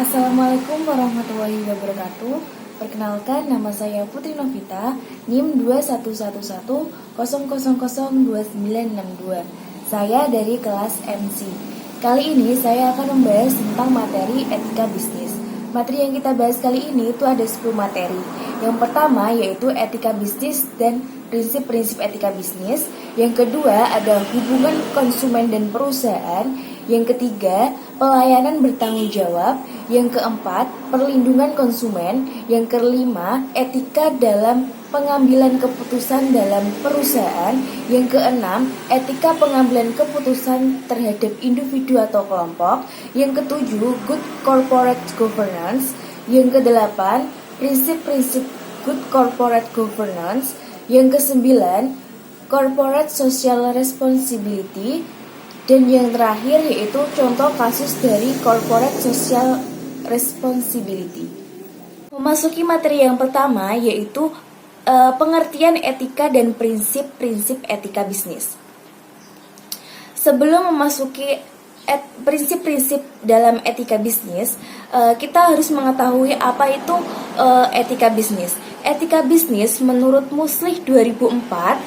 Assalamualaikum warahmatullahi wabarakatuh. Perkenalkan, nama saya Putri Novita, NIM 211100002962. Saya dari kelas MC. Kali ini saya akan membahas tentang materi etika bisnis. Materi yang kita bahas kali ini itu ada 10 materi. Yang pertama yaitu etika bisnis dan prinsip-prinsip etika bisnis. Yang kedua ada hubungan konsumen dan perusahaan. Yang ketiga, pelayanan bertanggung jawab. Yang keempat, perlindungan konsumen. Yang kelima, etika dalam pengambilan keputusan dalam perusahaan. Yang keenam, etika pengambilan keputusan terhadap individu atau kelompok. Yang ketujuh, good corporate governance. Yang kedelapan, prinsip-prinsip good corporate governance. Yang kesembilan, corporate social responsibility. Dan yang terakhir yaitu contoh kasus dari corporate social responsibility. Memasuki materi yang pertama yaitu pengertian etika dan prinsip-prinsip etika bisnis. Sebelum memasuki prinsip-prinsip dalam etika bisnis, kita harus mengetahui apa itu etika bisnis. Etika bisnis menurut Muslih 2004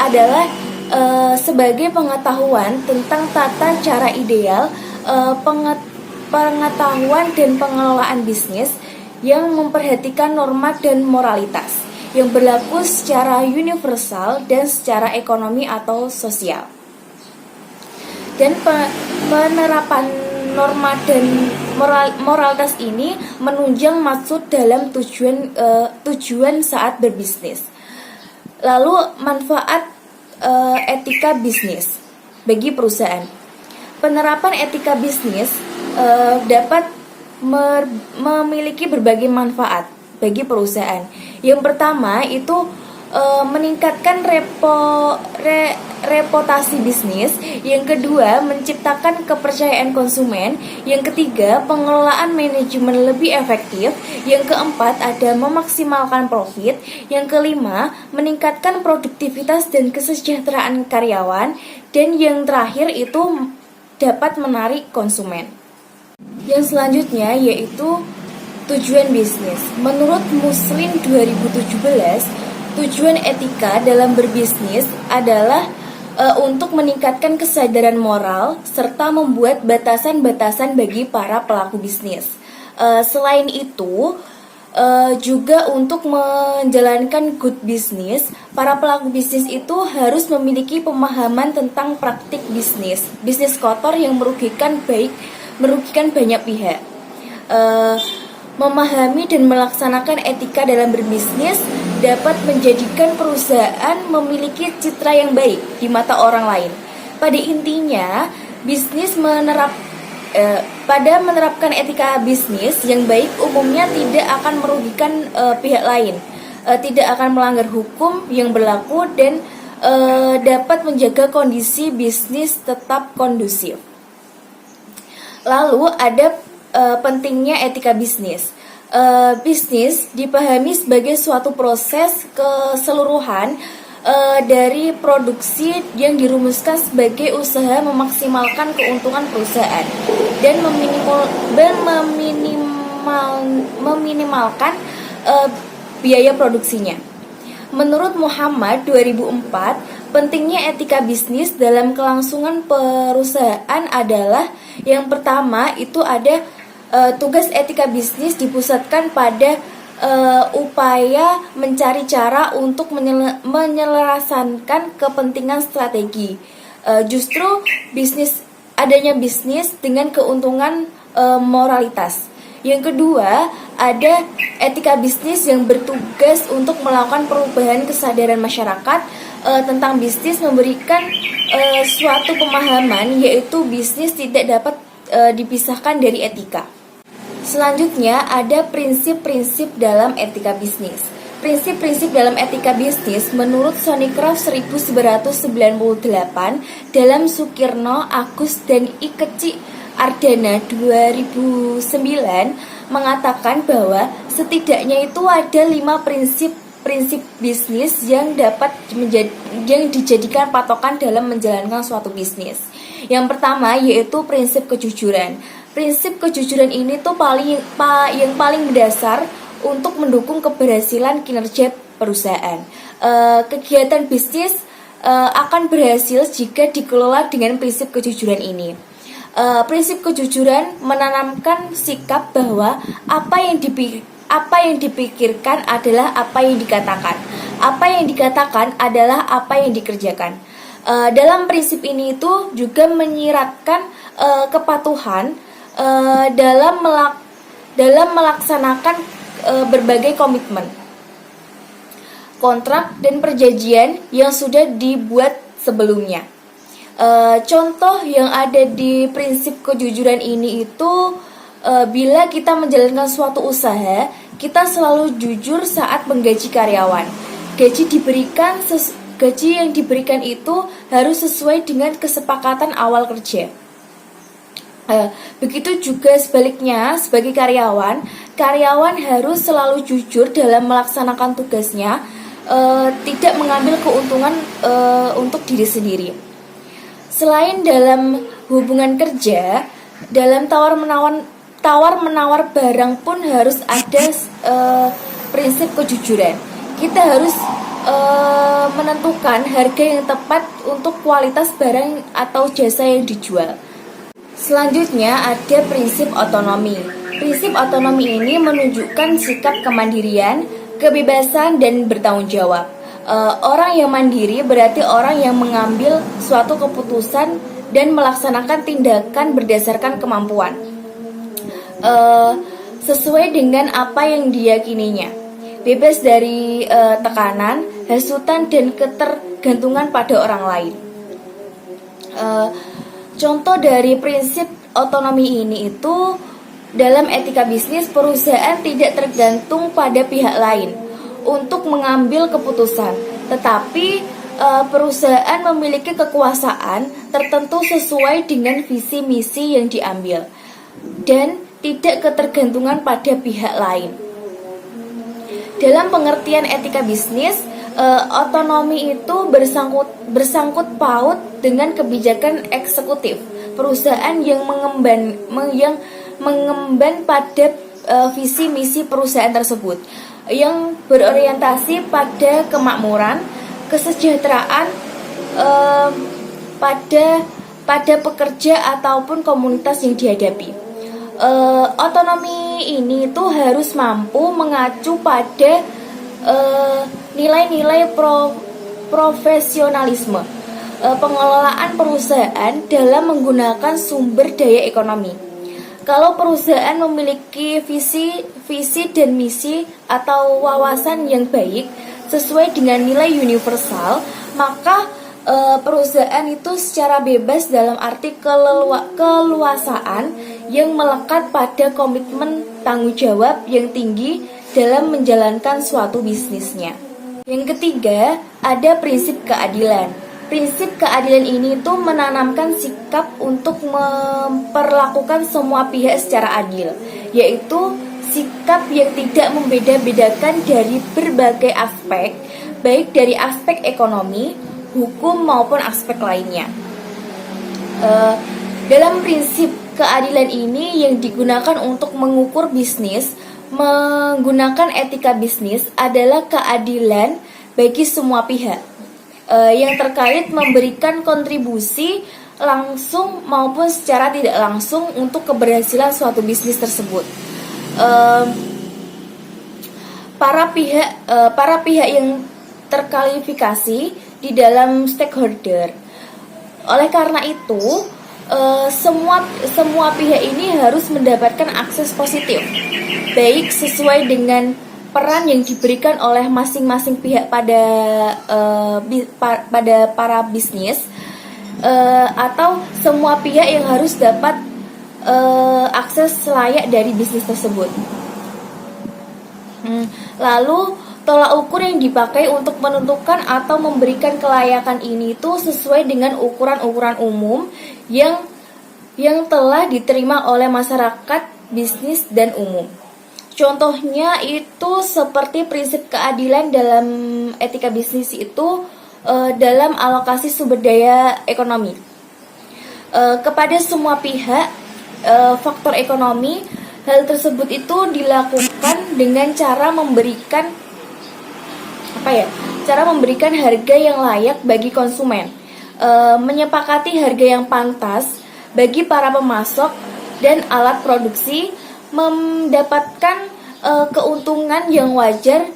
adalah sebagai pengetahuan tentang tata cara ideal, pengetahuan dan pengelolaan bisnis yang memperhatikan norma dan moralitas yang berlaku secara universal dan secara ekonomi atau sosial. Dan penerapan norma dan moralitas ini menunjang maksud dalam tujuan saat berbisnis. Lalu manfaat etika bisnis bagi perusahaan. Penerapan etika bisnis dapat memiliki berbagai manfaat bagi perusahaan. Yang pertama itu meningkatkan reputasi bisnis. Yang kedua, menciptakan kepercayaan konsumen. Yang ketiga, pengelolaan manajemen lebih efektif. Yang keempat, ada memaksimalkan profit. Yang kelima, meningkatkan produktivitas dan kesejahteraan karyawan. Dan yang terakhir itu dapat menarik konsumen. Yang selanjutnya yaitu tujuan bisnis. Menurut Muslim 2017, tujuan etika dalam berbisnis adalah untuk meningkatkan kesadaran moral serta membuat batasan-batasan bagi para pelaku bisnis. Selain itu, juga untuk menjalankan good business, para pelaku bisnis itu harus memiliki pemahaman tentang praktik bisnis kotor yang merugikan banyak pihak. Memahami dan melaksanakan etika dalam berbisnis dapat menjadikan perusahaan memiliki citra yang baik di mata orang lain. Pada intinya, pada menerapkan etika bisnis yang baik umumnya tidak akan merugikan pihak lain, tidak akan melanggar hukum yang berlaku dan dapat menjaga kondisi bisnis tetap kondusif. Lalu ada pentingnya etika bisnis. Bisnis dipahami sebagai suatu proses keseluruhan dari produksi yang dirumuskan sebagai usaha memaksimalkan keuntungan perusahaan dan meminimalkan biaya produksinya. Menurut Muhammad 2004, pentingnya etika bisnis dalam kelangsungan perusahaan adalah yang pertama itu ada tugas etika bisnis dipusatkan pada upaya mencari cara untuk menyelesaikan kepentingan strategi. Justru adanya bisnis dengan keuntungan moralitas. Yang kedua, ada etika bisnis yang bertugas untuk melakukan perubahan kesadaran masyarakat tentang bisnis, memberikan suatu pemahaman yaitu bisnis tidak dapat dipisahkan dari etika. Selanjutnya ada prinsip-prinsip dalam etika bisnis. Prinsip-prinsip dalam etika bisnis menurut Thornycroft 1998 dalam Sukirno, Agus dan Ikeci Ardana 2009 mengatakan bahwa setidaknya itu ada 5 prinsip bisnis yang dijadikan patokan dalam menjalankan suatu bisnis. Yang pertama yaitu prinsip kejujuran. Prinsip kejujuran ini tuh yang paling mendasar untuk mendukung keberhasilan kinerja perusahaan. Kegiatan bisnis akan berhasil jika dikelola dengan prinsip kejujuran ini. Prinsip kejujuran menanamkan sikap bahwa apa yang dipikirkan adalah apa yang dikatakan. Apa yang dikatakan adalah apa yang dikerjakan. Dalam prinsip ini itu juga menyiratkan kepatuhan dalam melaksanakan berbagai komitmen, kontrak dan perjanjian yang sudah dibuat sebelumnya. Contoh yang ada di prinsip kejujuran ini itu bila kita menjalankan suatu usaha, kita selalu jujur saat menggaji karyawan. Gaji yang diberikan itu harus sesuai dengan kesepakatan awal kerja. Begitu juga sebaliknya, sebagai karyawan harus selalu jujur dalam melaksanakan tugasnya, tidak mengambil keuntungan untuk diri sendiri. Selain dalam hubungan kerja, dalam tawar-menawar barang pun harus ada prinsip kejujuran. Kita harus menentukan harga yang tepat untuk kualitas barang atau jasa yang dijual. Selanjutnya ada prinsip otonomi. Prinsip otonomi ini menunjukkan sikap kemandirian, kebebasan, dan bertanggung jawab. Orang yang mandiri berarti orang yang mengambil suatu keputusan dan melaksanakan tindakan berdasarkan kemampuan, sesuai dengan apa yang diyakininya, bebas dari tekanan, hasutan, dan ketergantungan pada orang lain. Contoh dari prinsip otonomi ini itu dalam etika bisnis, perusahaan tidak tergantung pada pihak lain untuk mengambil keputusan, tetapi perusahaan memiliki kekuasaan tertentu sesuai dengan visi misi yang diambil dan tidak ketergantungan pada pihak lain. Dalam pengertian etika bisnis, otonomi itu bersangkut paut dengan kebijakan eksekutif perusahaan yang mengemban pada visi misi perusahaan tersebut, yang berorientasi pada kemakmuran, kesejahteraan pada pekerja ataupun komunitas yang dihadapi. Otonomi ini tuh harus mampu mengacu pada nilai-nilai profesionalisme, pengelolaan perusahaan dalam menggunakan sumber daya ekonomi. Kalau perusahaan memiliki visi dan misi atau wawasan yang baik sesuai dengan nilai universal, maka perusahaan itu secara bebas dalam arti keluasaan yang melekat pada komitmen tanggung jawab yang tinggi dalam menjalankan suatu bisnisnya. Yang ketiga, ada prinsip keadilan. Prinsip keadilan ini tuh menanamkan sikap untuk memperlakukan semua pihak secara adil, yaitu sikap yang tidak membeda-bedakan dari berbagai aspek, baik dari aspek ekonomi, hukum maupun aspek lainnya. Dalam prinsip keadilan ini yang digunakan untuk mengukur bisnis, menggunakan etika bisnis adalah keadilan bagi semua pihak yang terkait memberikan kontribusi langsung maupun secara tidak langsung untuk keberhasilan suatu bisnis tersebut. Para pihak yang terkualifikasi di dalam stakeholder. Oleh karena itu, semua pihak ini harus mendapatkan akses positif, baik sesuai dengan peran yang diberikan oleh masing-masing pihak pada para bisnis, atau semua pihak yang harus dapat akses layak dari bisnis tersebut. Lalu tolak ukur yang dipakai untuk menentukan atau memberikan kelayakan ini itu sesuai dengan ukuran-ukuran umum yang telah diterima oleh masyarakat bisnis dan umum. Contohnya itu seperti prinsip keadilan dalam etika bisnis itu dalam alokasi sumber daya ekonomi. Kepada semua pihak faktor ekonomi. Hal tersebut itu dilakukan dengan cara memberikan harga yang layak bagi konsumen, menyepakati harga yang pantas bagi para pemasok dan alat produksi, mendapatkan keuntungan yang wajar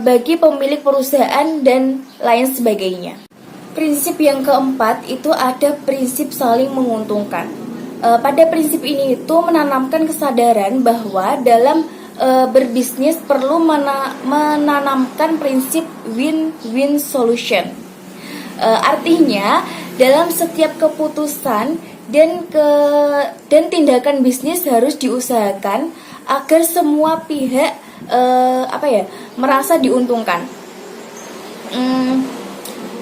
bagi pemilik perusahaan dan lain sebagainya. Prinsip yang keempat itu ada prinsip saling menguntungkan. Pada prinsip ini itu menanamkan kesadaran bahwa dalam berbisnis perlu menanamkan prinsip win-win solution. Artinya dalam setiap keputusan dan tindakan bisnis harus diusahakan agar semua pihak merasa diuntungkan.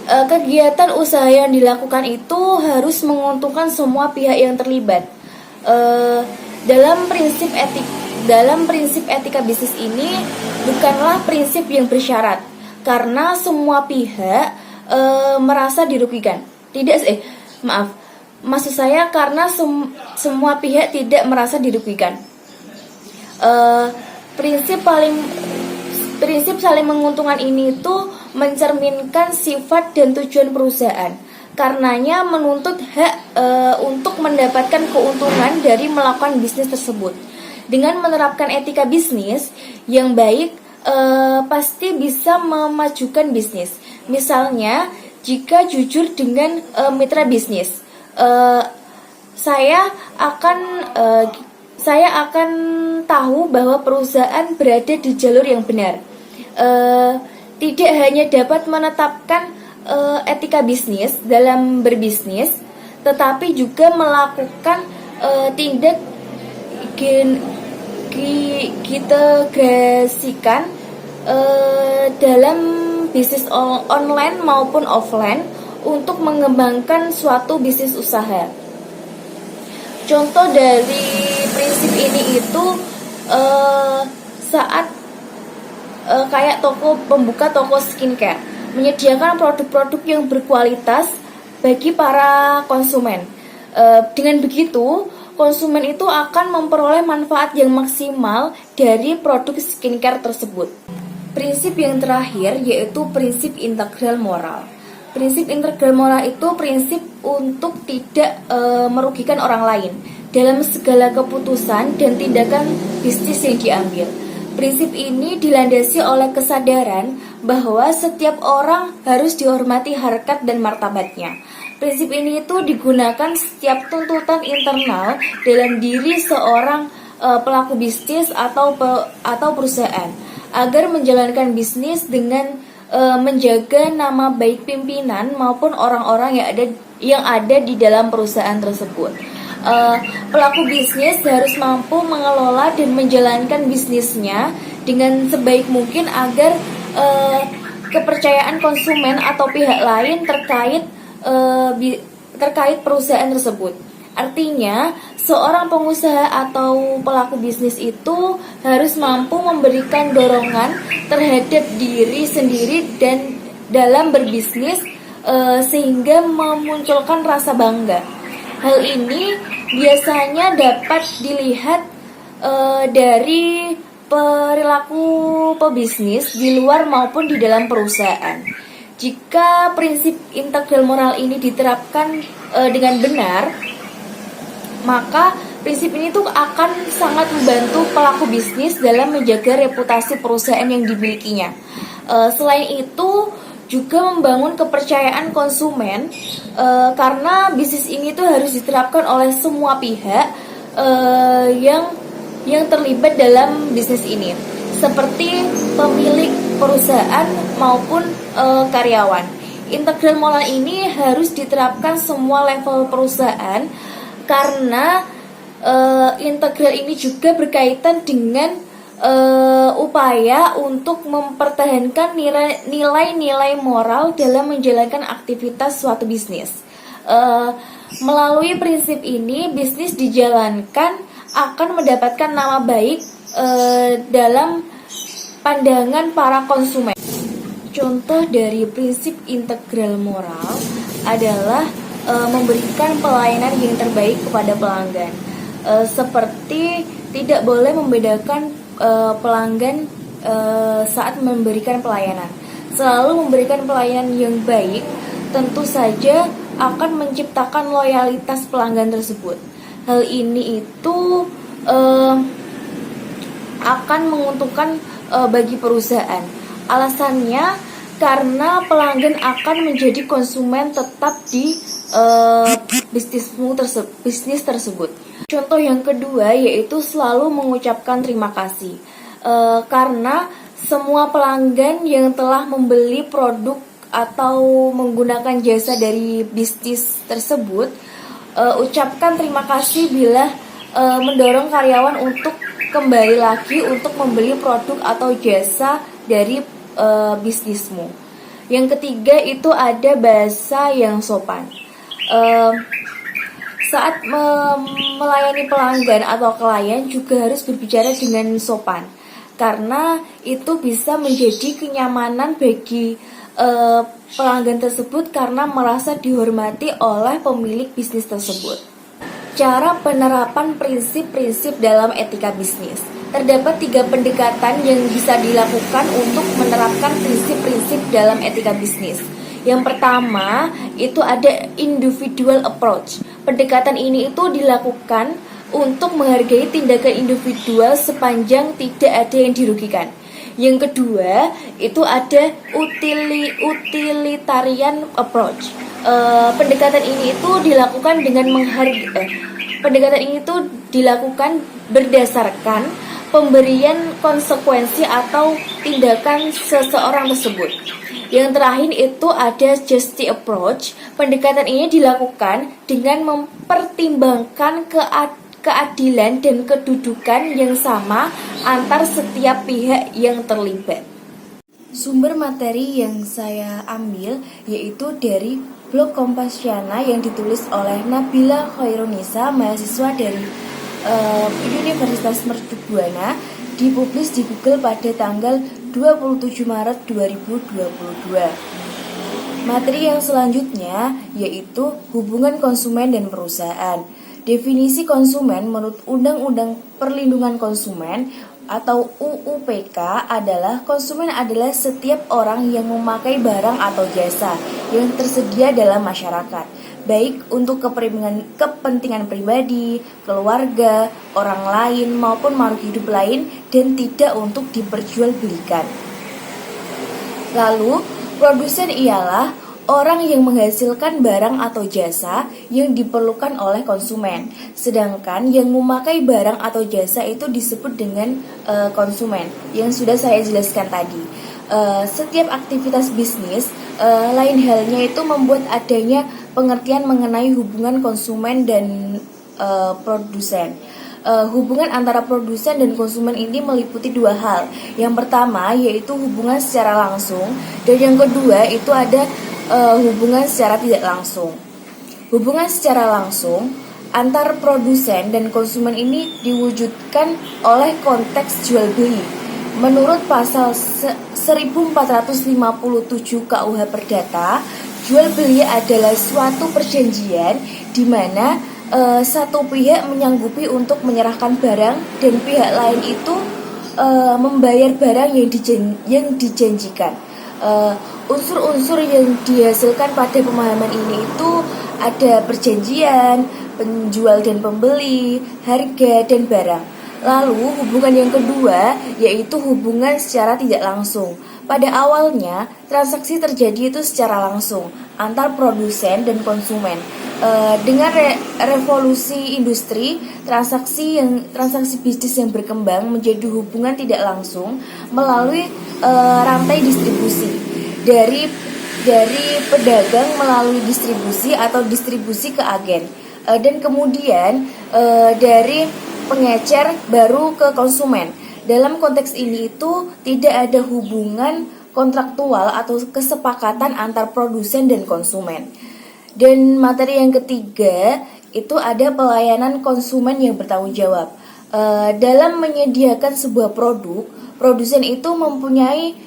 Kegiatan usaha yang dilakukan itu harus menguntungkan semua pihak yang terlibat. Dalam prinsip etika bisnis ini bukanlah prinsip yang bersyarat karena semua pihak merasa dirugikan. Maksud saya karena semua pihak tidak merasa dirugikan. Prinsip saling menguntungkan ini itu mencerminkan sifat dan tujuan perusahaan. Karenanya menuntut hak untuk mendapatkan keuntungan dari melakukan bisnis tersebut. Dengan menerapkan etika bisnis yang baik, pasti bisa memajukan bisnis. Misalnya, jika jujur dengan mitra bisnis, saya akan tahu bahwa perusahaan berada di jalur yang benar. Tidak hanya dapat menetapkan etika bisnis dalam berbisnis, tetapi juga melakukan tindak integrasikan dalam bisnis online maupun offline untuk mengembangkan suatu bisnis usaha. Contoh dari prinsip ini itu saat kayak pembuka toko skincare menyediakan produk-produk yang berkualitas bagi para konsumen. Dengan begitu, konsumen itu akan memperoleh manfaat yang maksimal dari produk skincare tersebut. Prinsip yang terakhir yaitu prinsip integral moral. Prinsip integral moral itu prinsip untuk tidak merugikan orang lain dalam segala keputusan dan tindakan bisnis yang diambil. Prinsip ini dilandasi oleh kesadaran bahwa setiap orang harus dihormati harkat dan martabatnya. Prinsip ini itu digunakan setiap tuntutan internal dalam diri seorang pelaku bisnis atau perusahaan agar menjalankan bisnis dengan menjaga nama baik pimpinan maupun orang-orang yang ada di dalam perusahaan tersebut. Pelaku bisnis harus mampu mengelola dan menjalankan bisnisnya dengan sebaik mungkin agar kepercayaan konsumen atau pihak lain terkait perusahaan tersebut. Artinya, seorang pengusaha atau pelaku bisnis itu harus mampu memberikan dorongan terhadap diri sendiri dan dalam berbisnis sehingga memunculkan rasa bangga. Hal ini biasanya dapat dilihat dari perilaku pebisnis di luar maupun di dalam perusahaan. Jika prinsip integral moral ini diterapkan dengan benar, maka prinsip ini tuh akan sangat membantu pelaku bisnis dalam menjaga reputasi perusahaan yang dimilikinya. Selain itu, juga membangun kepercayaan konsumen karena bisnis ini tuh harus diterapkan oleh semua pihak yang terlibat dalam bisnis ini, seperti pemilik perusahaan maupun karyawan. Integral moral ini harus diterapkan semua level perusahaan karena integral ini juga berkaitan dengan upaya untuk mempertahankan nilai-nilai moral dalam menjalankan aktivitas suatu bisnis. Melalui prinsip ini, bisnis dijalankan akan mendapatkan nama baik dalam pandangan para konsumen. Contoh dari prinsip integral moral adalah memberikan pelayanan yang terbaik kepada pelanggan. seperti tidak boleh membedakan pelanggan saat memberikan pelayanan. Selalu memberikan pelayanan yang baik tentu saja akan menciptakan loyalitas pelanggan tersebut. Hal ini itu akan menguntungkan bagi perusahaan. Alasannya karena pelanggan akan menjadi konsumen tetap di bisnis tersebut. Contoh yang kedua yaitu selalu mengucapkan terima kasih. Karena semua pelanggan yang telah membeli produk atau menggunakan jasa dari bisnis tersebut, ucapkan terima kasih bila mendorong karyawan untuk kembali lagi untuk membeli produk atau jasa dari bisnismu. Yang ketiga itu ada bahasa yang sopan. Saat melayani pelanggan atau klien juga harus berbicara dengan sopan, karena itu bisa menjadi kenyamanan bagi pelanggan tersebut karena merasa dihormati oleh pemilik bisnis tersebut. Cara penerapan prinsip-prinsip dalam etika bisnis. Terdapat 3 pendekatan yang bisa dilakukan untuk menerapkan prinsip-prinsip dalam etika bisnis. Yang pertama itu ada individual approach. Pendekatan ini itu dilakukan untuk menghargai tindakan individual sepanjang tidak ada yang dirugikan. Yang kedua itu ada utilitarian approach. Pendekatan ini itu dilakukan dengan pendekatan ini itu dilakukan berdasarkan pemberian konsekuensi atau tindakan seseorang tersebut. Yang terakhir itu ada justice approach. Pendekatan ini dilakukan dengan mempertimbangkan keadilan dan kedudukan yang sama antar setiap pihak yang terlibat. Sumber materi yang saya ambil yaitu dari blog Kompasiana yang ditulis oleh Nabila Khairunisa, mahasiswa dari Universitas Mercu Buana, dipublis di Google pada tanggal 27 Maret 2022. Materi yang selanjutnya yaitu hubungan konsumen dan perusahaan. Definisi konsumen menurut Undang-Undang Perlindungan Konsumen atau UUPK adalah konsumen adalah setiap orang yang memakai barang atau jasa yang tersedia dalam masyarakat, baik untuk kepentingan pribadi, keluarga, orang lain maupun makhluk hidup lain dan tidak untuk diperjualbelikan. Lalu, produsen ialah orang yang menghasilkan barang atau jasa yang diperlukan oleh konsumen. Sedangkan yang memakai barang atau jasa itu disebut dengan konsumen, yang sudah saya jelaskan tadi. Setiap aktivitas bisnis, lain halnya itu membuat adanya pengertian mengenai hubungan konsumen dan produsen. Hubungan antara produsen dan konsumen ini meliputi 2 hal. Yang pertama yaitu hubungan secara langsung, dan yang kedua itu ada hubungan secara tidak langsung. Hubungan secara langsung antar produsen dan konsumen ini diwujudkan oleh konteks jual beli. Menurut pasal 1457 KUH Perdata, jual beli adalah suatu perjanjian di mana satu pihak menyanggupi untuk menyerahkan barang dan pihak lain itu membayar barang yang dijanjikan. Unsur-unsur yang dihasilkan pada pemahaman ini itu ada perjanjian, penjual dan pembeli, harga dan barang. Lalu hubungan yang kedua yaitu hubungan secara tidak langsung. Pada awalnya transaksi terjadi itu secara langsung antar produsen dan konsumen. Dengan revolusi industri, transaksi bisnis yang berkembang menjadi hubungan tidak langsung melalui rantai distribusi dari pedagang melalui distribusi atau distribusi ke agen, dan kemudian dari pengecer baru ke konsumen. Dalam konteks ini itu tidak ada hubungan kontraktual atau kesepakatan antar produsen dan konsumen. Dan materi yang ketiga itu ada pelayanan konsumen yang bertanggung jawab. Dalam menyediakan sebuah produk, produsen itu mempunyai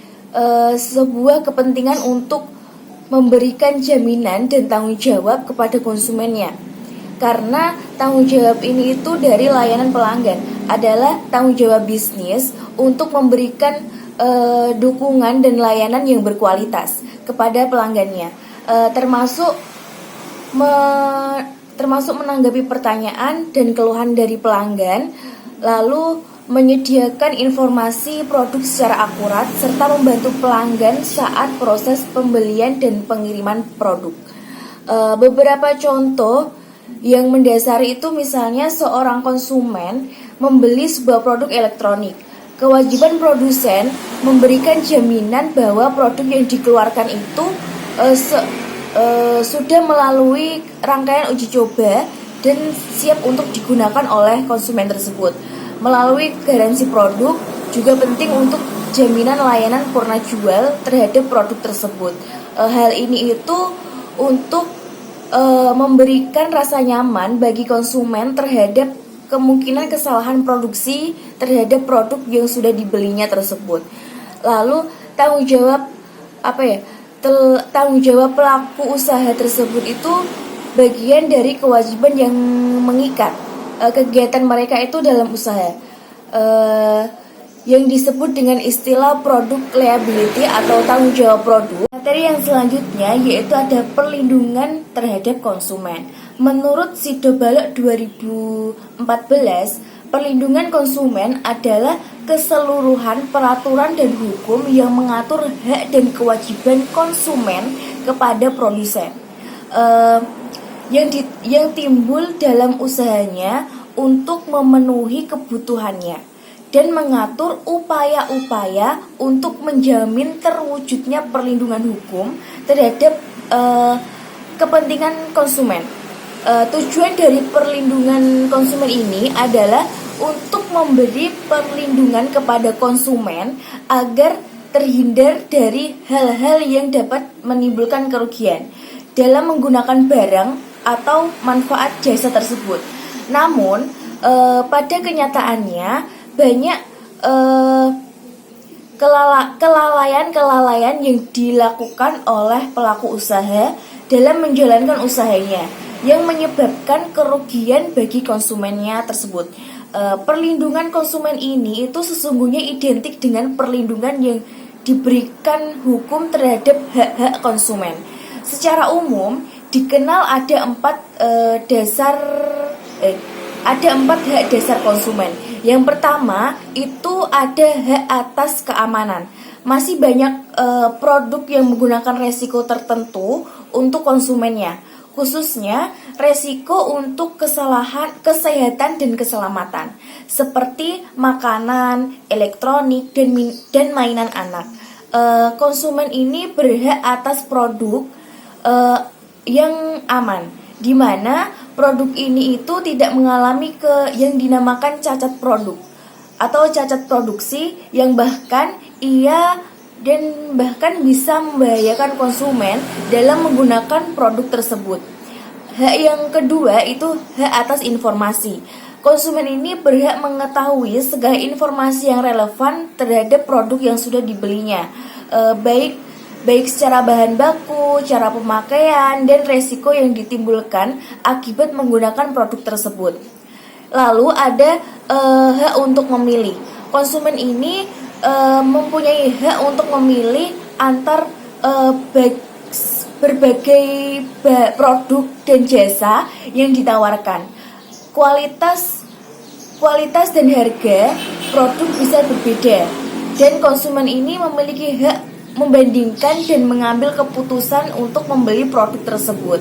sebuah kepentingan untuk memberikan jaminan dan tanggung jawab kepada konsumennya. karena tanggung jawab ini itu dari layanan pelanggan adalah tanggung jawab bisnis untuk memberikan dukungan dan layanan yang berkualitas kepada pelanggannya, termasuk menanggapi pertanyaan dan keluhan dari pelanggan, lalu menyediakan informasi produk secara akurat serta membantu pelanggan saat proses pembelian dan pengiriman produk. Beberapa contoh yang mendasari itu misalnya seorang konsumen membeli sebuah produk elektronik. Kewajiban produsen memberikan jaminan bahwa produk yang dikeluarkan itu sudah melalui rangkaian uji coba dan siap untuk digunakan oleh konsumen tersebut. Melalui garansi produk juga penting untuk jaminan layanan purna jual terhadap produk tersebut. Hal ini itu untuk memberikan rasa nyaman bagi konsumen terhadap kemungkinan kesalahan produksi terhadap produk yang sudah dibelinya tersebut. Lalu tanggung jawab pelaku usaha tersebut itu bagian dari kewajiban yang mengikat kegiatan mereka itu dalam usaha, yang disebut dengan istilah produk liability atau tanggung jawab produk. Materi yang selanjutnya yaitu ada perlindungan terhadap konsumen. Menurut Sido Balok 2014, perlindungan konsumen adalah keseluruhan peraturan dan hukum yang mengatur hak dan kewajiban konsumen kepada produsen yang timbul dalam usahanya untuk memenuhi kebutuhannya dan mengatur upaya-upaya untuk menjamin terwujudnya perlindungan hukum terhadap kepentingan konsumen. Tujuan dari perlindungan konsumen ini adalah untuk memberi perlindungan kepada konsumen agar terhindar dari hal-hal yang dapat menimbulkan kerugian dalam menggunakan barang atau manfaat jasa tersebut. Namun pada kenyataannya banyak kelalaian yang dilakukan oleh pelaku usaha dalam menjalankan usahanya yang menyebabkan kerugian bagi konsumennya tersebut. Perlindungan konsumen ini itu sesungguhnya identik dengan perlindungan yang diberikan hukum terhadap hak-hak konsumen. Secara umum dikenal ada empat hak dasar konsumen. Yang pertama itu ada hak atas keamanan. Masih banyak produk yang menggunakan resiko tertentu untuk konsumennya, khususnya resiko untuk kesehatan dan keselamatan, seperti makanan, elektronik, dan mainan anak. Konsumen ini berhak atas produk yang aman, di mana produk ini itu tidak mengalami yang dinamakan cacat produk atau cacat produksi yang bahkan bisa membahayakan konsumen dalam menggunakan produk tersebut. Hak yang kedua itu hak atas informasi. Konsumen ini berhak mengetahui segala informasi yang relevan terhadap produk yang sudah dibelinya, baik secara bahan baku, cara pemakaian, dan resiko yang ditimbulkan akibat menggunakan produk tersebut. Lalu ada hak untuk memilih. Konsumen ini mempunyai hak untuk memilih antar berbagai produk dan jasa yang ditawarkan. Kualitas dan harga produk bisa berbeda, dan konsumen ini memiliki hak membandingkan dan mengambil keputusan untuk membeli produk tersebut.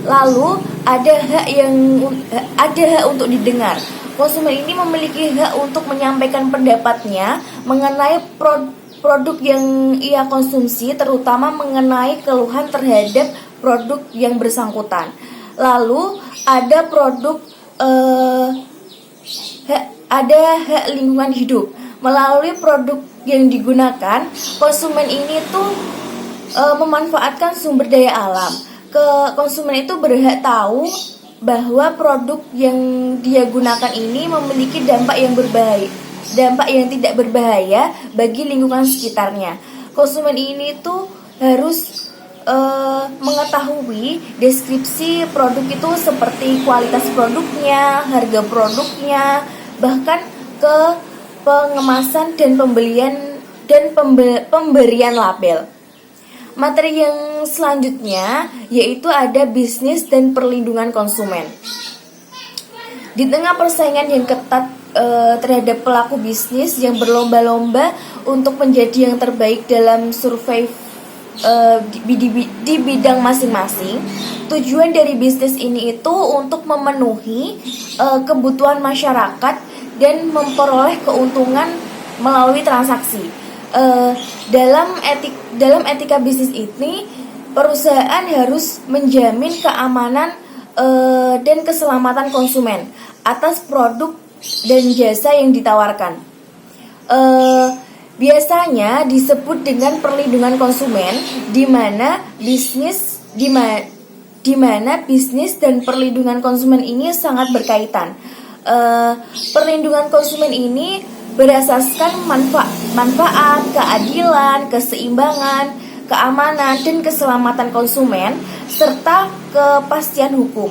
Lalu ada hak untuk didengar. Konsumen ini memiliki hak untuk menyampaikan pendapatnya mengenai produk yang ia konsumsi, terutama mengenai keluhan terhadap produk yang bersangkutan. Lalu ada hak lingkungan hidup. Melalui produk yang digunakan, konsumen ini tuh memanfaatkan sumber daya alam. Konsumen itu berhak tahu bahwa produk yang dia gunakan ini memiliki dampak yang tidak berbahaya bagi lingkungan sekitarnya. Konsumen ini tuh harus mengetahui deskripsi produk itu seperti kualitas produknya, harga produknya, bahkan ke pengemasan dan pemberian label. Materi yang selanjutnya yaitu ada bisnis dan perlindungan konsumen. Di tengah persaingan yang ketat terhadap pelaku bisnis yang berlomba-lomba untuk menjadi yang terbaik dalam survei di bidang masing-masing, tujuan dari bisnis ini itu untuk memenuhi kebutuhan masyarakat dan memperoleh keuntungan melalui transaksi. Dalam etika bisnis ini, perusahaan harus menjamin keamanan dan keselamatan konsumen atas produk dan jasa yang ditawarkan. Biasanya disebut dengan perlindungan konsumen, di mana bisnis dan perlindungan konsumen ini sangat berkaitan. Perlindungan konsumen ini berasaskan manfaat, keadilan, keseimbangan, keamanan, dan keselamatan konsumen, serta kepastian hukum.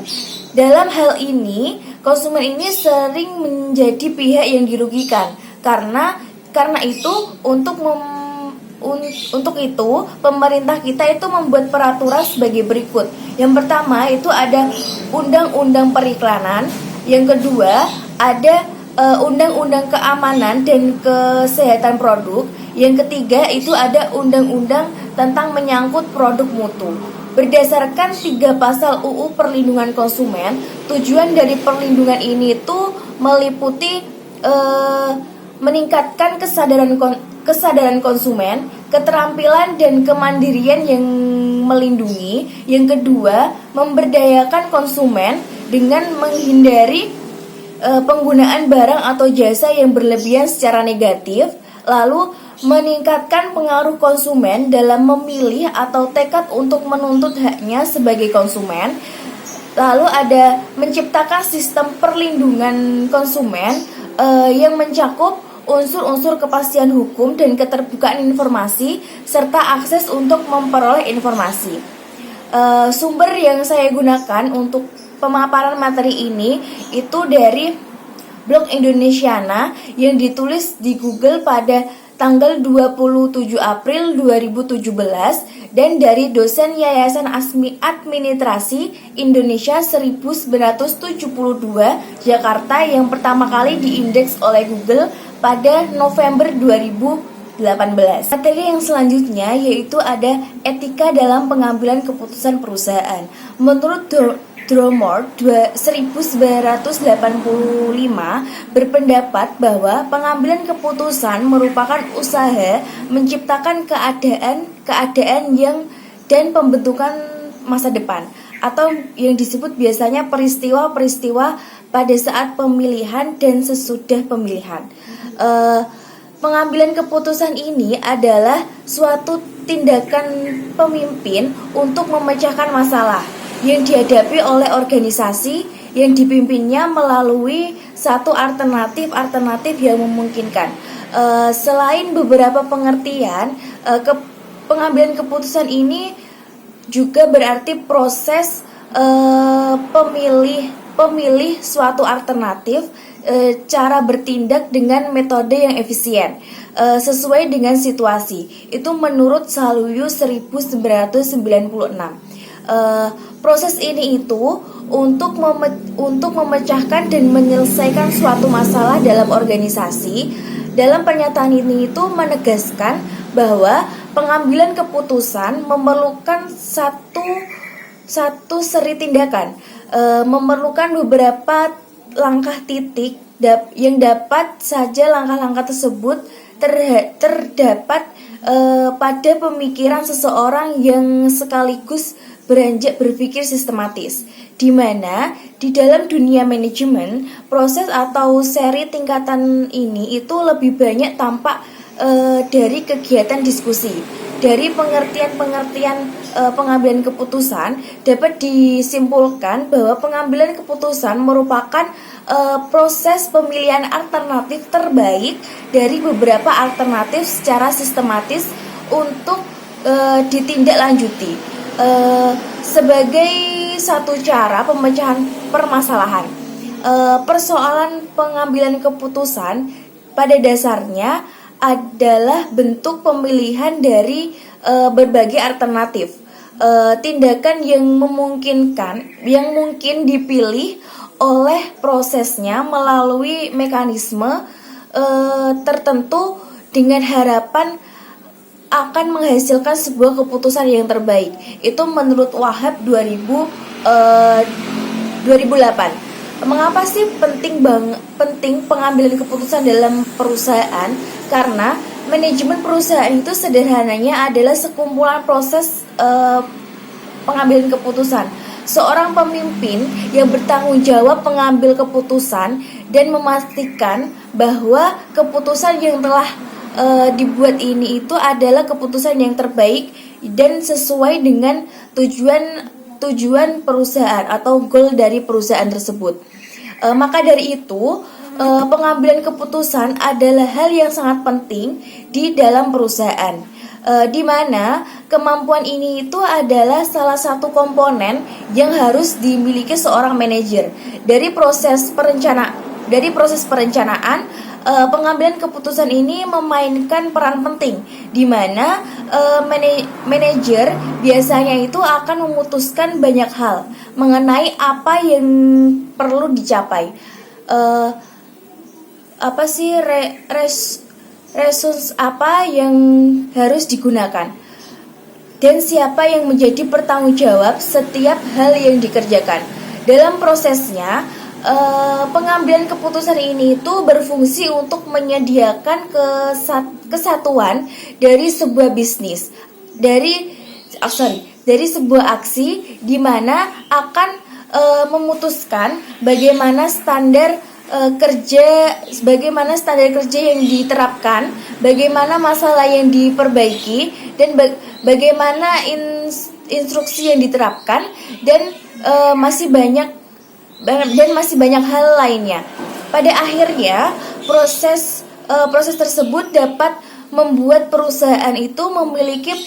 Dalam hal ini, konsumen ini sering menjadi pihak yang dirugikan karena itu untuk itu pemerintah kita itu membuat peraturan sebagai berikut. Yang pertama itu ada Undang-Undang Periklanan, yang kedua ada Undang-Undang Keamanan dan Kesehatan Produk, yang ketiga itu ada Undang-Undang tentang menyangkut produk mutu. Berdasarkan 3 pasal UU Perlindungan Konsumen, tujuan dari perlindungan ini itu meliputi meningkatkan kesadaran konsumen, keterampilan dan kemandirian yang melindungi. Yang kedua, memberdayakan konsumen dengan menghindari penggunaan barang atau jasa yang berlebihan secara negatif, lalu meningkatkan pengaruh konsumen dalam memilih atau tekad untuk menuntut haknya sebagai konsumen. Lalu ada menciptakan sistem perlindungan konsumen yang mencakup unsur-unsur kepastian hukum dan keterbukaan informasi serta akses untuk memperoleh informasi. Sumber yang saya gunakan untuk pemaparan materi ini itu dari blog Indonesiana yang ditulis di Google pada tanggal 27 April 2017 dan dari dosen Yayasan Administrasi Indonesia 1972 Jakarta yang pertama kali diindeks oleh Google pada November 2018. Materi yang selanjutnya yaitu ada etika dalam pengambilan keputusan perusahaan. Menurut Dromore 1985 berpendapat bahwa pengambilan keputusan merupakan usaha menciptakan keadaan yang dan pembentukan masa depan, atau yang disebut biasanya peristiwa-peristiwa pada saat pemilihan dan sesudah pemilihan. Pengambilan keputusan ini adalah suatu tindakan pemimpin untuk memecahkan masalah yang dihadapi oleh organisasi yang dipimpinnya melalui satu alternatif yang memungkinkan. Selain beberapa pengertian, pengambilan keputusan ini juga berarti proses pemilih suatu alternatif, cara bertindak dengan metode yang efisien sesuai dengan situasi. Itu menurut Saluyu 1996. Proses ini itu untuk memecahkan dan menyelesaikan suatu masalah dalam organisasi. Dalam pernyataan ini itu menegaskan bahwa pengambilan keputusan memerlukan satu seri tindakan, memerlukan beberapa langkah titik yang dapat saja langkah-langkah tersebut terdapat pada pemikiran seseorang yang sekaligus beranjak berpikir sistematis, di mana di dalam dunia manajemen proses atau seri tingkatan ini itu lebih banyak tampak dari kegiatan diskusi. Dari pengertian pengambilan keputusan dapat disimpulkan bahwa pengambilan keputusan merupakan proses pemilihan alternatif terbaik dari beberapa alternatif secara sistematis untuk ditindaklanjuti. sebagai satu cara pemecahan permasalahan. Persoalan pengambilan keputusan pada dasarnya adalah bentuk pemilihan dari berbagai alternatif tindakan yang memungkinkan, yang mungkin dipilih oleh prosesnya melalui mekanisme tertentu dengan harapan akan menghasilkan sebuah keputusan yang terbaik. Itu menurut Wahab 2008. Mengapa sih penting pengambilan keputusan dalam perusahaan? Karena manajemen perusahaan itu sederhananya adalah sekumpulan proses pengambilan keputusan. Seorang pemimpin yang bertanggung jawab mengambil keputusan dan memastikan bahwa keputusan yang telah dibuat ini itu adalah keputusan yang terbaik dan sesuai dengan tujuan perusahaan atau goal dari perusahaan tersebut. Maka dari itu, pengambilan keputusan adalah hal yang sangat penting di dalam perusahaan, di mana kemampuan ini itu adalah salah satu komponen yang harus dimiliki seorang manajer. Dari proses perencanaan, pengambilan keputusan ini memainkan peran penting, di mana manajer biasanya itu akan memutuskan banyak hal mengenai apa yang perlu dicapai. Resource apa yang harus digunakan, dan siapa yang menjadi bertanggung jawab setiap hal yang dikerjakan. Dalam prosesnya, pengambilan keputusan ini itu berfungsi untuk menyediakan kesatuan dari sebuah bisnis, dari sebuah aksi, di mana akan memutuskan bagaimana standar kerja yang diterapkan, bagaimana masalah yang diperbaiki, dan bagaimana instruksi yang diterapkan, dan masih banyak hal lainnya. Pada akhirnya, proses tersebut dapat membuat perusahaan itu memiliki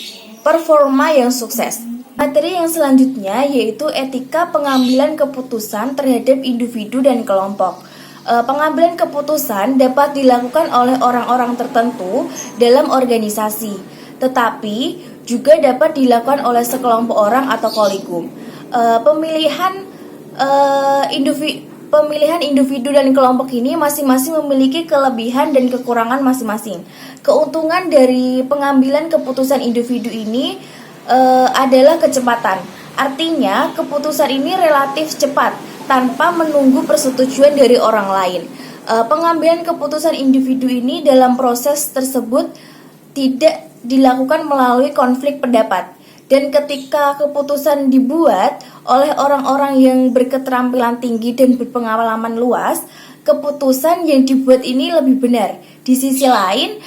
performa yang sukses. Materi yang selanjutnya yaitu etika pengambilan keputusan terhadap individu dan kelompok. Pengambilan keputusan dapat dilakukan oleh orang-orang tertentu dalam organisasi, tetapi juga dapat dilakukan oleh sekelompok orang atau kolegium. Pemilihan individu dan kelompok ini masing-masing memiliki kelebihan dan kekurangan masing-masing. Keuntungan dari pengambilan keputusan individu ini adalah kecepatan. Artinya, keputusan ini relatif cepat tanpa menunggu persetujuan dari orang lain. Pengambilan keputusan individu ini dalam proses tersebut tidak dilakukan melalui konflik pendapat. Dan ketika keputusan dibuat oleh orang-orang yang berketerampilan tinggi dan berpengalaman luas, keputusan yang dibuat ini lebih benar. Di sisi lain,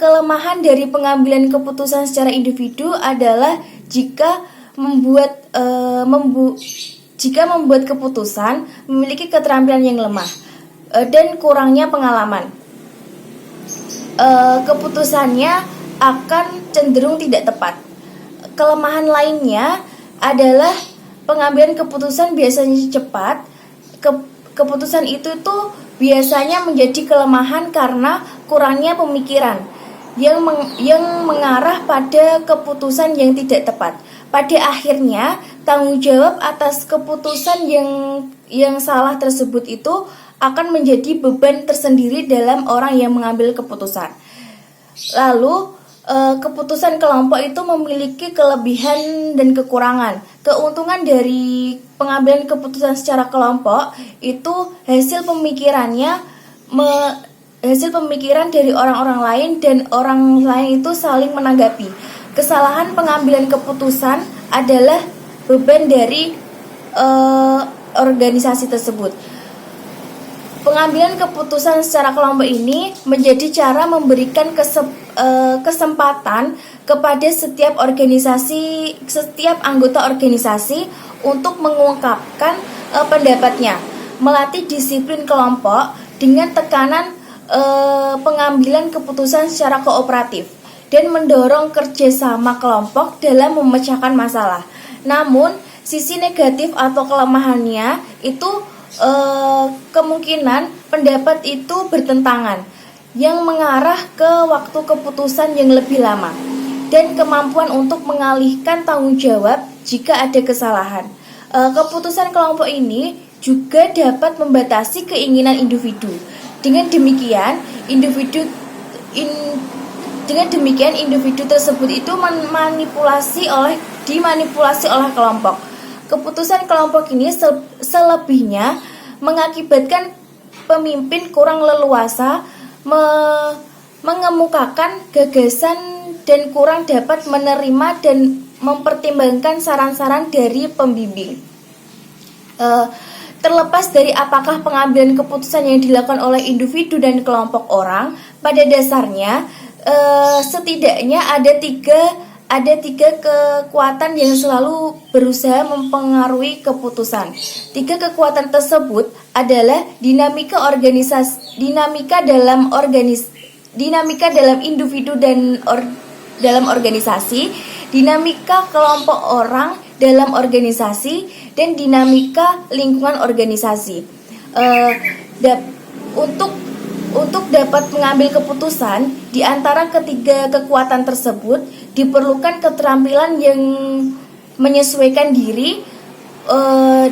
kelemahan dari pengambilan keputusan secara individu adalah jika membuat keputusan memiliki keterampilan yang lemah dan kurangnya pengalaman. Keputusannya akan cenderung tidak tepat. Kelemahan lainnya adalah pengambilan keputusan biasanya cepat. Keputusan itu tuh biasanya menjadi kelemahan karena kurangnya pemikiran yang mengarah pada keputusan yang tidak tepat. Pada akhirnya, tanggung jawab atas keputusan yang salah tersebut itu akan menjadi beban tersendiri dalam orang yang mengambil keputusan. Lalu, keputusan kelompok itu memiliki kelebihan dan kekurangan. Keuntungan dari pengambilan keputusan secara kelompok itu hasil pemikiran dari orang-orang lain, dan orang lain itu saling menanggapi. Kesalahan pengambilan keputusan adalah beban dari organisasi tersebut. Pengambilan keputusan secara kelompok ini menjadi cara memberikan kesempatan kepada setiap anggota organisasi untuk mengungkapkan pendapatnya, melatih disiplin kelompok dengan tekanan pengambilan keputusan secara kooperatif. dan mendorong kerjasama kelompok dalam memecahkan masalah. Namun, sisi negatif atau kelemahannya itu kemungkinan pendapat itu bertentangan yang mengarah ke waktu keputusan yang lebih lama dan kemampuan untuk mengalihkan tanggung jawab jika ada kesalahan. Keputusan kelompok ini juga dapat membatasi keinginan individu. Dengan demikian, individu tersebut itu dimanipulasi oleh kelompok. Keputusan kelompok ini selebihnya mengakibatkan pemimpin kurang leluasa mengemukakan gagasan dan kurang dapat menerima dan mempertimbangkan saran-saran dari pembimbing. Terlepas dari apakah pengambilan keputusan yang dilakukan oleh individu dan kelompok orang, pada dasarnya setidaknya ada tiga kekuatan yang selalu berusaha mempengaruhi keputusan. Tiga kekuatan tersebut adalah dinamika dalam individu dan dalam organisasi, dinamika kelompok orang dalam organisasi, dan dinamika lingkungan organisasi. Untuk dapat mengambil keputusan di antara ketiga kekuatan tersebut diperlukan keterampilan yang menyesuaikan diri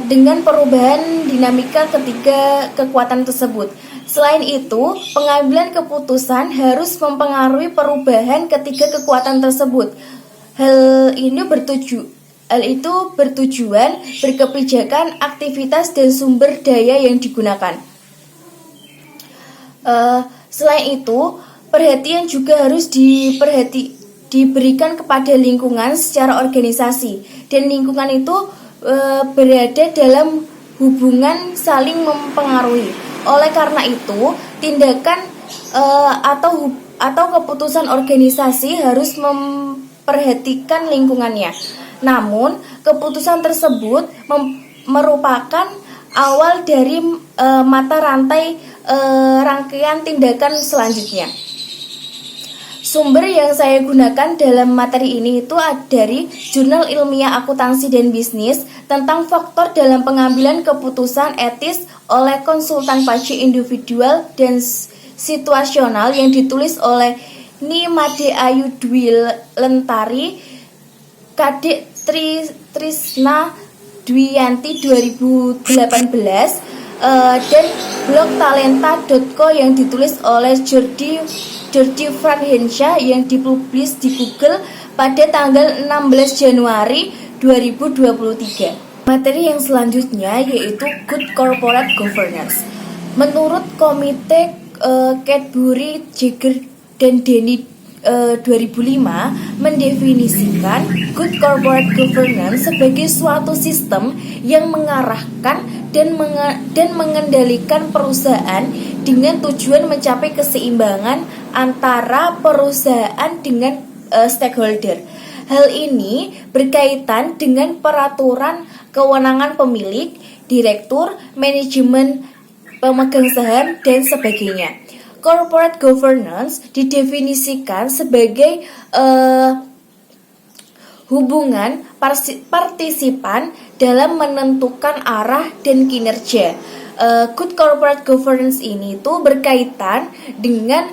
dengan perubahan dinamika ketiga kekuatan tersebut. Selain itu, pengambilan keputusan harus mempengaruhi perubahan ketiga kekuatan tersebut. Hal itu bertujuan berkebijakan, aktivitas, dan sumber daya yang digunakan. Selain itu, perhatian juga harus diberikan kepada lingkungan secara organisasi, dan lingkungan itu berada dalam hubungan saling mempengaruhi. Oleh karena itu, tindakan atau keputusan organisasi harus memperhatikan lingkungannya. Namun, keputusan tersebut merupakan awal dari mata rantai rangkaian tindakan selanjutnya. Sumber yang saya gunakan dalam materi ini itu dari Jurnal Ilmiah Akuntansi dan Bisnis tentang faktor dalam pengambilan keputusan etis oleh konsultan pajak individual dan situasional yang ditulis oleh Nimade Ayu Dwi Lentari, Kadek Trisna Dwiyanti 2018, dan blog talenta.co yang ditulis oleh Jordi Franhensha yang dipublis di Google pada tanggal 16 Januari 2023. Materi yang selanjutnya yaitu Good Corporate Governance. Menurut Komite Cadbury, Jagger, dan Denny 2005 mendefinisikan Good Corporate Governance sebagai suatu sistem yang mengarahkan dan mengendalikan perusahaan dengan tujuan mencapai keseimbangan antara perusahaan dengan stakeholder. Hal ini berkaitan dengan peraturan kewenangan pemilik, direktur, manajemen, pemegang saham, dan sebagainya. Corporate governance didefinisikan sebagai hubungan partisipan dalam menentukan arah dan kinerja. Good corporate governance ini tuh berkaitan dengan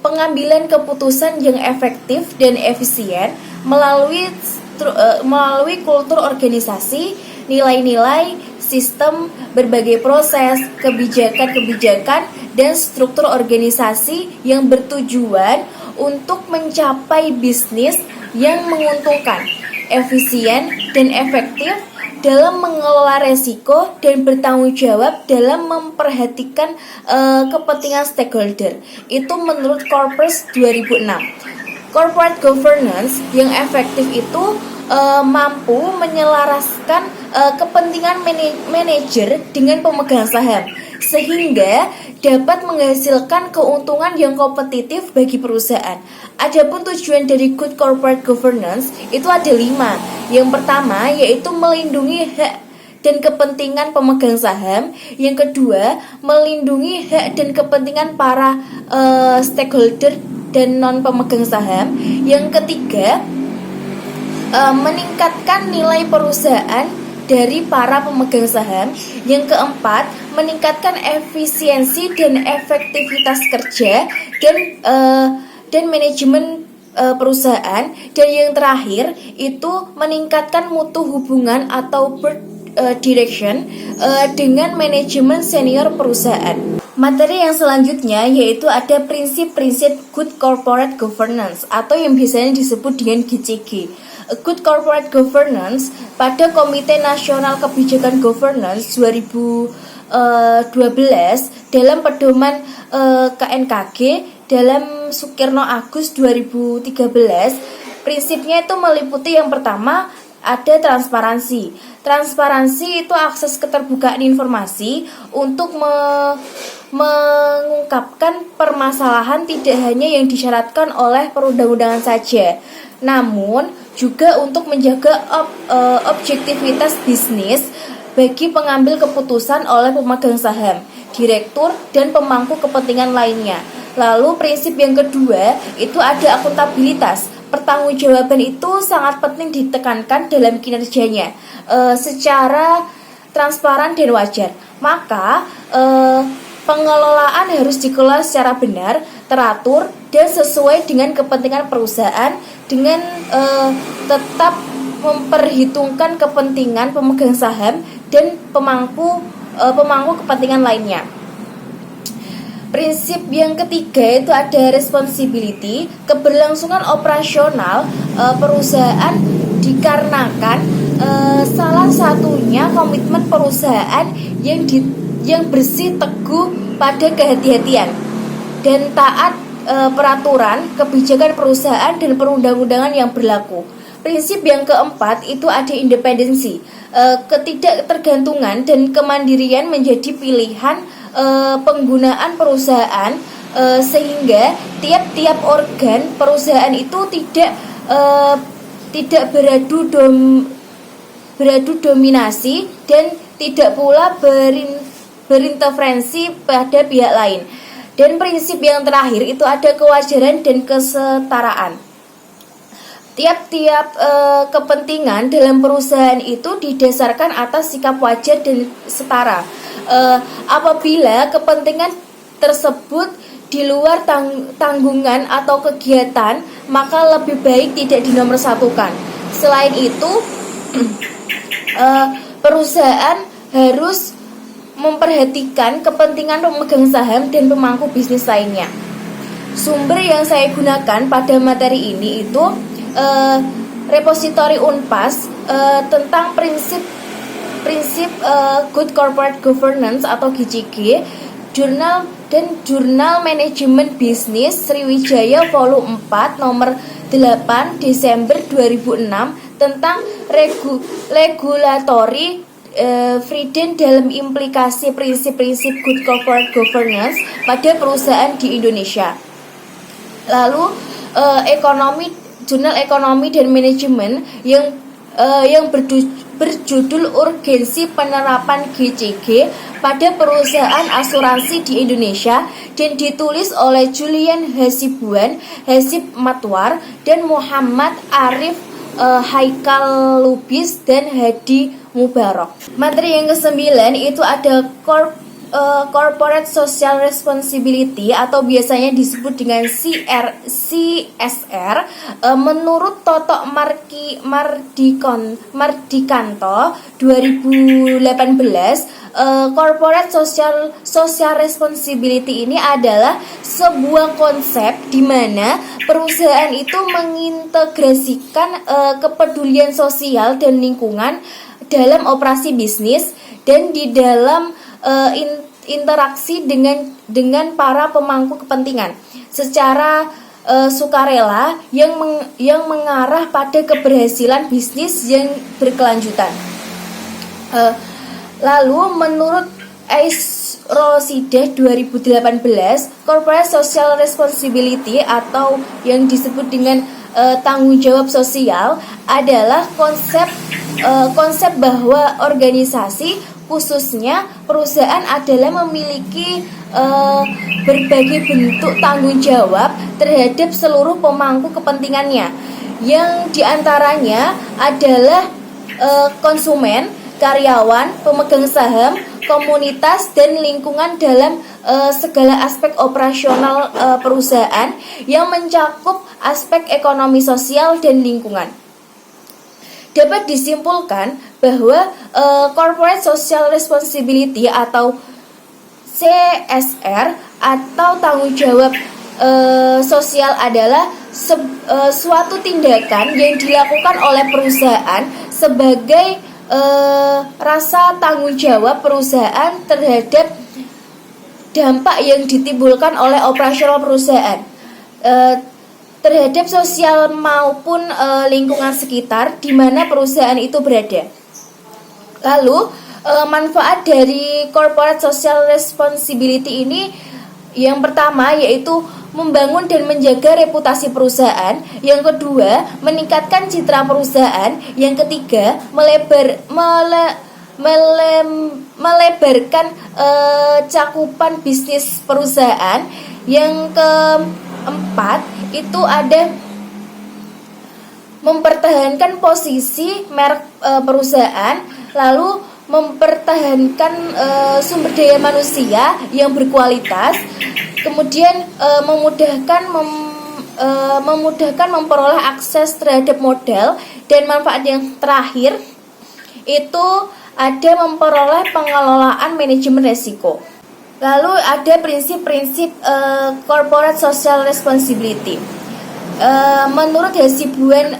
pengambilan keputusan yang efektif dan efisien melalui kultur organisasi, nilai-nilai, sistem, berbagai proses, kebijakan, dan struktur organisasi yang bertujuan untuk mencapai bisnis yang menguntungkan, efisien, dan efektif dalam mengelola resiko dan bertanggung jawab dalam memperhatikan kepentingan stakeholder. Itu menurut Corpus 2006. Corporate governance yang efektif itu mampu menyelaraskan kepentingan manajer dengan pemegang saham sehingga dapat menghasilkan keuntungan yang kompetitif bagi perusahaan. Adapun tujuan dari good corporate governance itu ada 5. Yang pertama yaitu melindungi hak dan kepentingan pemegang saham. Yang kedua, melindungi hak dan kepentingan para stakeholder dan non pemegang saham. Yang ketiga, meningkatkan nilai perusahaan dari para pemegang saham. Yang keempat, meningkatkan efisiensi dan efektivitas kerja dan manajemen perusahaan. Dan yang terakhir itu meningkatkan mutu hubungan atau board direction dengan manajemen senior perusahaan. Materi yang selanjutnya yaitu ada prinsip-prinsip good corporate governance atau yang biasanya disebut dengan GCG. Good Corporate Governance pada Komite Nasional Kebijakan Governance 2012 dalam pedoman KNKG dalam Sukirno Agus 2013. Prinsipnya itu meliputi yang pertama ada transparansi. Transparansi itu akses keterbukaan informasi untuk mengungkapkan permasalahan tidak hanya yang disyaratkan oleh perundang-undangan saja, namun juga untuk menjaga objektivitas bisnis bagi pengambil keputusan oleh pemegang saham, direktur, dan pemangku kepentingan lainnya. Lalu prinsip yang kedua itu ada akuntabilitas. Pertanggungjawaban itu sangat penting ditekankan dalam kinerjanya secara transparan dan wajar. Maka pengelolaan harus dikelola secara benar, teratur, dan sesuai dengan kepentingan perusahaan dengan tetap memperhitungkan kepentingan pemegang saham dan pemangku kepentingan lainnya. Prinsip yang ketiga itu ada responsibility, keberlangsungan operasional perusahaan dikarenakan salah satunya komitmen perusahaan yang bersih teguh pada kehati-hatian dan taat peraturan, kebijakan perusahaan dan perundang-undangan yang berlaku. Prinsip yang keempat itu ada independensi, ketidaktergantungan dan kemandirian menjadi pilihan penggunaan perusahaan sehingga tiap-tiap organ perusahaan itu tidak beradu dominasi dan tidak pula berinterferensi pada pihak lain. Dan prinsip yang terakhir itu ada kewajaran dan kesetaraan. Tiap-tiap kepentingan dalam perusahaan itu didasarkan atas sikap wajar dan setara. Apabila kepentingan tersebut di luar tanggungan atau kegiatan, maka lebih baik tidak dinomorsatukan. Selain itu, perusahaan harus memperhatikan kepentingan pemegang saham dan pemangku bisnis lainnya. Sumber yang saya gunakan pada materi ini itu repositori Unpas tentang prinsip Good Corporate Governance atau GCG, Jurnal Manajemen Bisnis Sriwijaya Volume 4 nomor 8 Desember 2006 tentang regulatory freedom dalam implikasi prinsip-prinsip Good Corporate Governance pada perusahaan di Indonesia. Lalu Jurnal Ekonomi dan Manajemen yang berjudul Urgensi Penerapan GCG pada Perusahaan Asuransi di Indonesia dan ditulis oleh Julian Hasibuan, Hasib Matwar, dan Muhammad Arif Haikal Lubis dan Hadi Mubarak. Materi yang ke-9 itu ada Corporate Social Responsibility atau biasanya disebut dengan CSR. Menurut Toto Mardikanto 2018, Corporate Social Responsibility ini adalah sebuah konsep di mana perusahaan itu mengintegrasikan kepedulian sosial dan lingkungan dalam operasi bisnis dan di dalam interaksi dengan para pemangku kepentingan secara sukarela yang mengarah pada keberhasilan bisnis yang berkelanjutan. Lalu menurut Rosidah 2018, Corporate Social Responsibility atau yang disebut dengan tanggung jawab sosial adalah konsep bahwa organisasi Khususnya perusahaan adalah memiliki berbagai bentuk tanggung jawab terhadap seluruh pemangku kepentingannya, yang diantaranya adalah konsumen, karyawan, pemegang saham, komunitas, dan lingkungan dalam segala aspek operasional perusahaan yang mencakup aspek ekonomi, sosial, dan lingkungan. Dapat disimpulkan bahwa Corporate Social Responsibility atau CSR atau tanggung jawab sosial adalah suatu tindakan yang dilakukan oleh perusahaan sebagai rasa tanggung jawab perusahaan terhadap dampak yang ditimbulkan oleh operasional perusahaan terhadap sosial maupun lingkungan sekitar di mana perusahaan itu berada. Lalu manfaat dari Corporate Social Responsibility ini yang pertama yaitu membangun dan menjaga reputasi perusahaan. Yang kedua, meningkatkan citra perusahaan. Yang ketiga, melebarkan cakupan bisnis perusahaan. Yang keempat, itu ada mempertahankan posisi merek perusahaan, lalu mempertahankan sumber daya manusia yang berkualitas, kemudian memudahkan memperoleh akses terhadap modal, dan manfaat yang terakhir itu ada memperoleh pengelolaan manajemen risiko. Lalu ada prinsip-prinsip Corporate Social Responsibility. Menurut Hasibuan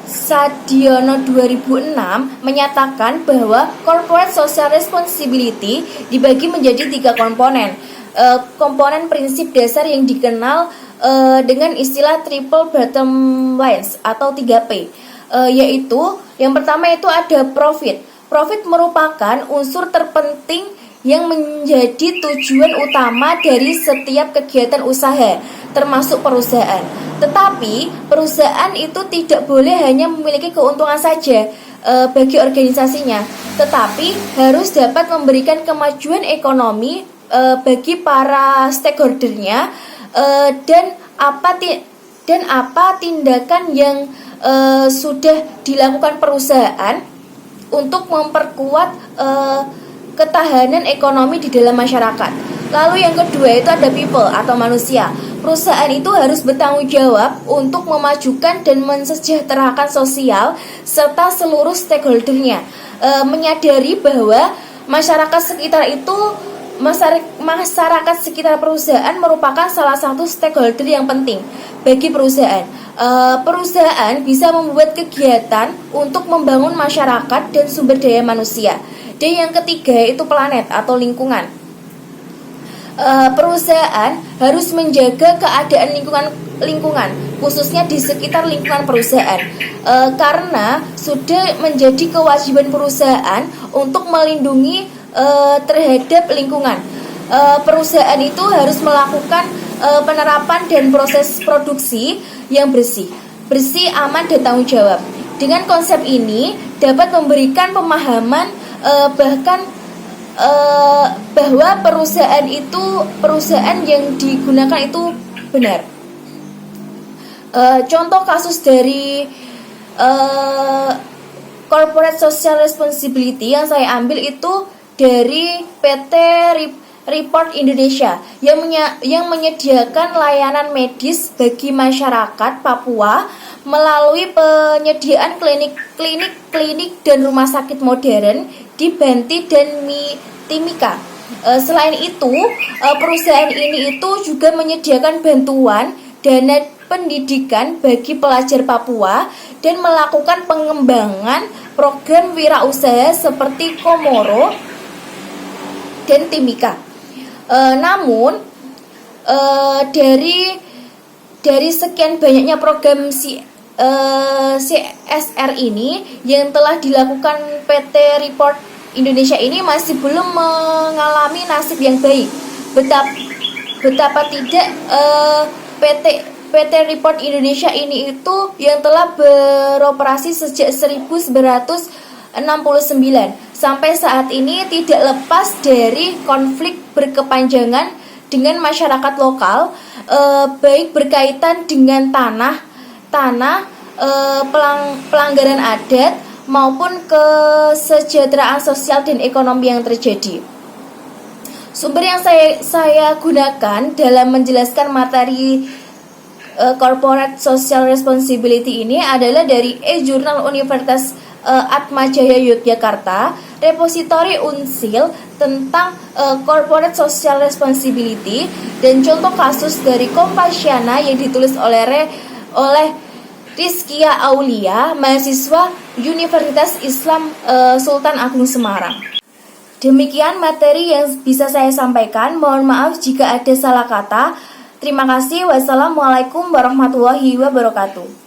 Sadiono 2006 menyatakan bahwa Corporate Social Responsibility dibagi menjadi 3 komponen. Komponen prinsip dasar yang dikenal dengan istilah triple bottom lines atau 3P, yaitu yang pertama itu ada profit. Profit merupakan unsur terpenting yang menjadi tujuan utama dari setiap kegiatan usaha, termasuk perusahaan. Tetapi perusahaan itu tidak boleh hanya memiliki keuntungan saja bagi organisasinya, tetapi harus dapat memberikan kemajuan ekonomi bagi para stakeholdernya, dan apa tindakan yang sudah dilakukan perusahaan untuk memperkuat ketahanan ekonomi di dalam masyarakat. Lalu yang kedua itu ada people atau manusia. Perusahaan itu harus bertanggung jawab untuk memajukan dan mensejahterakan sosial serta seluruh stakeholdernya, menyadari bahwa masyarakat sekitar perusahaan merupakan salah satu stakeholder yang penting bagi perusahaan. Perusahaan bisa membuat kegiatan untuk membangun masyarakat dan sumber daya manusia. Dan yang ketiga itu planet atau lingkungan. Perusahaan harus menjaga keadaan lingkungan khususnya di sekitar lingkungan perusahaan, karena sudah menjadi kewajiban perusahaan untuk melindungi terhadap lingkungan. Perusahaan itu harus melakukan penerapan dan proses produksi yang bersih, aman, dan tanggung jawab. Dengan konsep ini dapat memberikan pemahaman bahwa perusahaan yang digunakan itu benar. Contoh kasus dari Corporate Social Responsibility yang saya ambil itu dari PT Report Indonesia yang menyediakan layanan medis bagi masyarakat Papua melalui penyediaan klinik dan rumah sakit modern di Banti dan Timika. Selain itu, perusahaan ini itu juga menyediakan bantuan dana pendidikan bagi pelajar Papua dan melakukan pengembangan program wirausaha seperti Komoro dan Timika. Namun dari sekian banyaknya program CSR ini yang telah dilakukan PT Report Indonesia ini masih belum mengalami nasib yang baik. Betapa tidak PT Report Indonesia ini itu yang telah beroperasi sejak 1969 sampai saat ini tidak lepas dari konflik berkepanjangan dengan masyarakat lokal, baik berkaitan dengan tanah, pelanggaran adat maupun kesejahteraan sosial dan ekonomi yang terjadi. Sumber yang saya gunakan dalam menjelaskan materi Corporate Social Responsibility ini adalah dari e-Jurnal Universitas Atmajaya Yogyakarta, repositori Unsil tentang Corporate Social Responsibility, dan contoh kasus dari Kompasiana yang ditulis oleh Rizkia Aulia, mahasiswa Universitas Islam Sultan Agung Semarang. Demikian materi yang bisa saya sampaikan. Mohon maaf jika ada salah kata. Terima kasih. Wassalamualaikum warahmatullahi wabarakatuh.